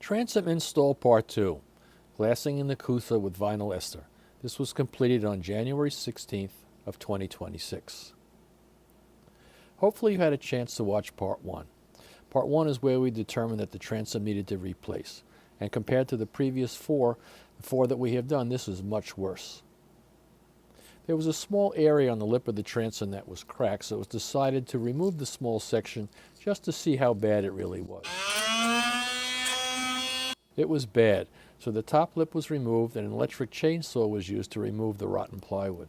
Transom install part 2, glassing in the Coosa with vinyl ester. This was completed on January 16th of 2026. Hopefully you had a chance to watch part 1. Part 1 is where we determined that the transom needed to replace. And compared to the previous the four that we have done, this is much worse. There was a small area on the lip of the transom that was cracked, so it was decided to remove the small section just to see how bad it really was. It was bad, so the top lip was removed and an electric chainsaw was used to remove the rotten plywood.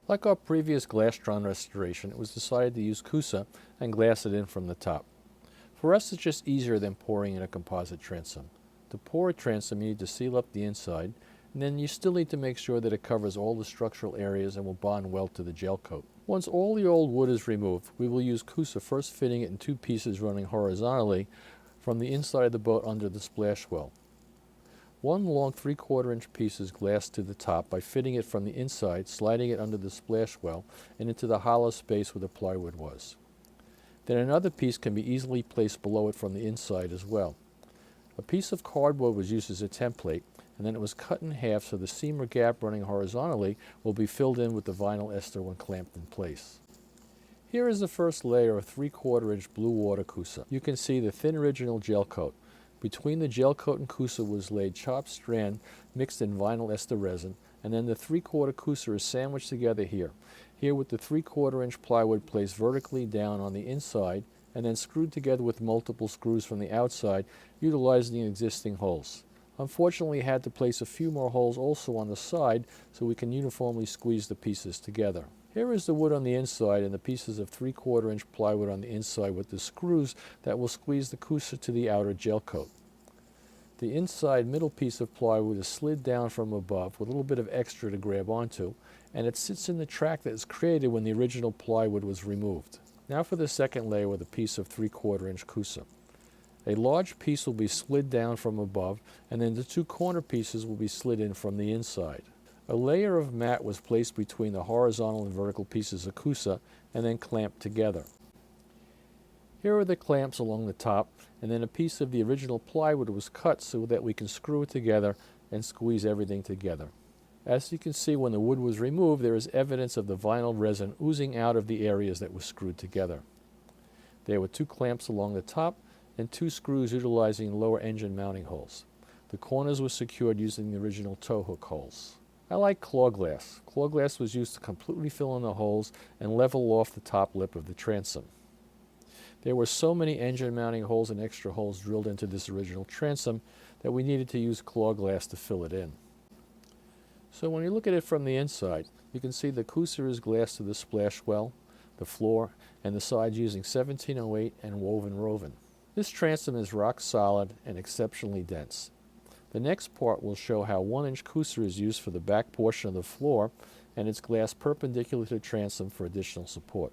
Like our previous Glastron restoration, it was decided to use Coosa and glass it in from the top. For us, it's just easier than pouring in a composite transom. To pour a transom, you need to seal up the inside, and then you still need to make sure that it covers all the structural areas and will bond well to the gel coat. Once all the old wood is removed, we will use Coosa, first fitting it in 2 pieces running horizontally from the inside of the boat under the splash well. 1 long 3/4 inch piece is glassed to the top by fitting it from the inside, sliding it under the splash well and into the hollow space where the plywood was. Then another piece can be easily placed below it from the inside as well. A piece of cardboard was used as a template, and then it was cut in half so the seam or gap running horizontally will be filled in with the vinyl ester when clamped in place. Here is the first layer of 3/4 inch Blue Water Coosa. You can see the thin original gel coat. Between the gel coat and Coosa was laid chopped strand mixed in vinyl ester resin, and then the 3/4 Coosa is sandwiched together here. Here with the 3/4 inch plywood placed vertically down on the inside and then screwed together with multiple screws from the outside, utilizing the existing holes. Unfortunately, I had to place a few more holes also on the side so we can uniformly squeeze the pieces together. Here is the wood on the inside and the pieces of 3/4 inch plywood on the inside with the screws that will squeeze the Coosa to the outer gel coat. The inside middle piece of plywood is slid down from above with a little bit of extra to grab onto, and it sits in the track that is created when the original plywood was removed. Now for the second layer with a piece of 3/4 inch Coosa. A large piece will be slid down from above, and then the 2 corner pieces will be slid in from the inside. A layer of mat was placed between the horizontal and vertical pieces of Coosa and then clamped together. Here are the clamps along the top, and then a piece of the original plywood was cut so that we can screw it together and squeeze everything together. As you can see, when the wood was removed, there is evidence of the vinyl resin oozing out of the areas that were screwed together. There were 2 clamps along the top and 2 screws utilizing lower engine mounting holes. The corners were secured using the original tow hook holes. I like claw glass. Claw glass was used to completely fill in the holes and level off the top lip of the transom. There were so many engine mounting holes and extra holes drilled into this original transom that we needed to use claw glass to fill it in. So when you look at it from the inside, you can see the Coosa is glassed to the splash well, the floor, and the sides using 1708 and woven roven. This transom is rock solid and exceptionally dense. The next part will show how 1 inch Coosa is used for the back portion of the floor, and it's glassed perpendicular to the transom for additional support.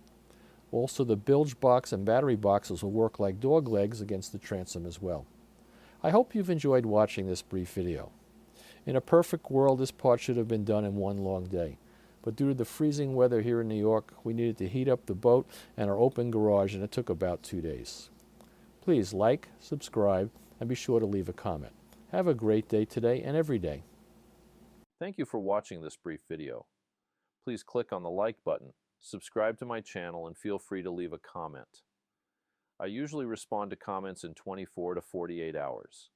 Also, the bilge box and battery boxes will work like dog legs against the transom as well. I hope you've enjoyed watching this brief video. In a perfect world, this part should have been done in 1 long day. But due to the freezing weather here in New York, we needed to heat up the boat and our open garage, and it took about 2 days. Please like, subscribe, and be sure to leave a comment. Have a great day today and every day. Thank you for watching this brief video. Please click on the like button, subscribe to my channel, and feel free to leave a comment. I usually respond to comments in 24 to 48 hours.